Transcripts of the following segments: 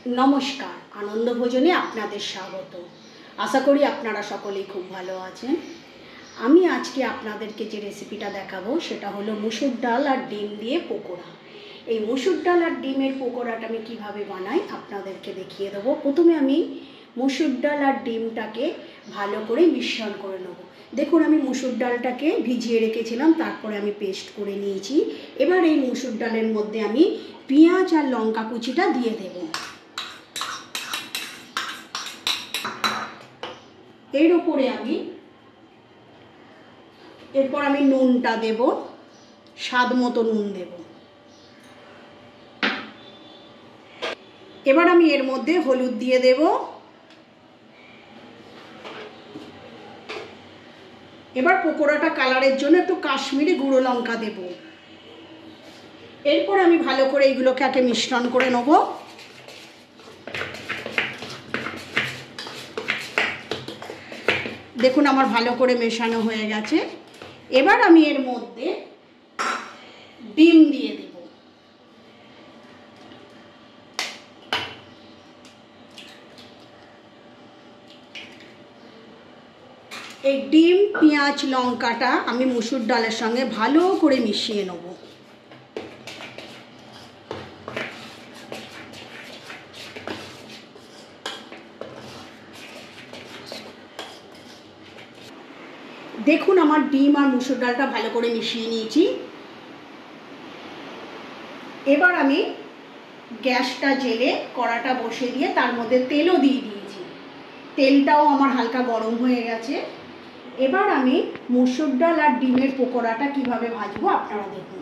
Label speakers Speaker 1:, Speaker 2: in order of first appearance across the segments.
Speaker 1: नमस्कार आनंद भोजने आपनादेर स्वागत। आशा करी आपनारा सकलेई खूब भालो आछेन। आमी आजके आपनादेरके जे रेसिपिटा देखाबो सेटा हलो मुसुर डाल और डिम दिए पकोड़ा। এই মুসুর ডাল আর ডিমের পকোড়াটা আমি কিভাবে বানাই আপনাদেরকে দেখিয়ে দেবো। প্রথমে আমি মুসুর ডাল আর ডিমটাকে ভালো করে মিশ্রণ করে নেব। দেখুন আমি মুসুর ডালটাকে ভিজিয়ে রেখেছিলাম, তারপরে আমি পেস্ট করে নিয়েছি। এবার এই মুসুর ডালের মধ্যে আমি পেঁয়াজ আর লঙ্কা কুচিটা দিয়ে দেব। এর উপরে আমি এরপর আমি নুনটা দেব, স্বাদ মতো নুন দেব। এবার আমি এর মধ্যে হলুদ দিয়ে দেব। এবার পকোড়াটা কালারের জন্য একটু কাশ্মীরি গুঁড়ো লঙ্কা দেব। এরপর আমি ভালো করে এইগুলোকে আগে মিশ্রণ করে নেব। দেখুন আমার ভালো করে মেশানো হয়ে গেছে। এবার আমি এর মধ্যে ডিম দিয়ে দেব। এই ডিম পেঁয়াজ লঙ্কাটা আমি মুসুর ডালের সঙ্গে ভালো করে মিশিয়ে নেব। দেখুন আমার ডিম আর মুসুর ডালটা ভালো করে মিশিয়ে নিয়েছি। এবার আমি গ্যাসটা জেলে কড়াটা বসিয়ে দিয়ে তার মধ্যে তেলও দিয়ে দিয়েছি। তেলটাও আমার হালকা গরম হয়ে গেছে। এবার আমি মুসুর ডাল আর ডিমের পকোড়াটা কিভাবে ভাজবো আপনারা দেখুন।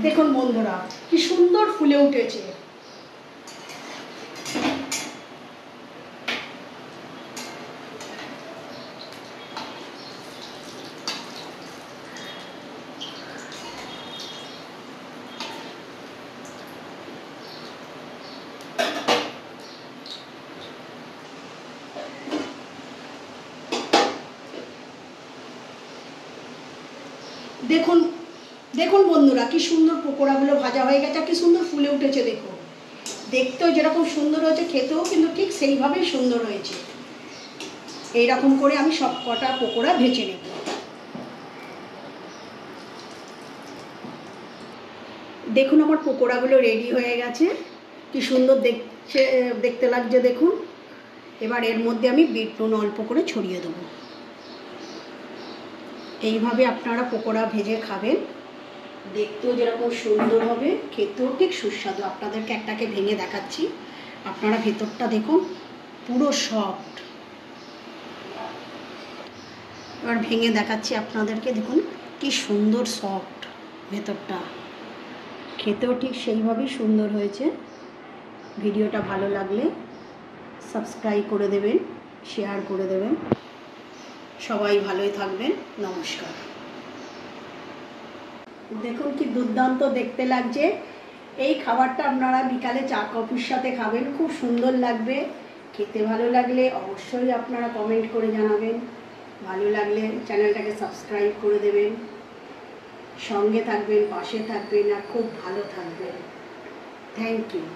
Speaker 1: দেখুন বন্ধুরা কি সুন্দর ফুলে উঠেছে। দেখুন দেখুন বন্ধুরা কি সুন্দর পকোড়াগুলো ভাজা হয়ে গেছে, কি সুন্দর ফুলে উঠেছে। দেখুন দেখতেও যেরকম সুন্দর হয়েছে খেতেও কিন্তু ঠিক সেইভাবেই সুন্দর হয়েছে। এইরকম করে আমি সব কটা পকোড়া ভেজে নেব। দেখুন আমার পকোড়াগুলো রেডি হয়ে গেছে, কি সুন্দর দেখতে লাগছে দেখুন। এবার এর মধ্যে আমি বিট নুন অল্প করে ছড়িয়ে দেবো। এইভাবে আপনারা পকোড়া ভেজে খাবেন, দেখতেও যেরকম সুন্দর হবে খেতেও ঠিক সুস্বাদু। আপনাদেরকে একটাকে ভেঙে দেখাচ্ছি, আপনারা ভেতরটা দেখুন পুরো সফট। এবার ভেঙে দেখাচ্ছি আপনাদেরকে, দেখুন কি সুন্দর সফট ভেতরটা, খেতেও ঠিক সেইভাবেই সুন্দর হয়েছে। ভিডিওটা ভালো লাগলে সাবস্ক্রাইব করে দেবেন, শেয়ার করে দেবেন। সবাই ভালোই থাকবেন। নমস্কার। দেখুন কি দুর্দান্ত দেখতে লাগছে। এই খাবারটা আপনারা বিকালে চা কফির সাথে খাবেন, খুব সুন্দর লাগবে। খেতে ভালো লাগলে অবশ্যই আপনারা কমেন্ট করে জানাবেন। ভালো লাগলে চ্যানেলটাকে সাবস্ক্রাইব করে দেবেন। সঙ্গে থাকবেন, পাশে থাকবেন আর খুব ভালো থাকবেন। Thank you.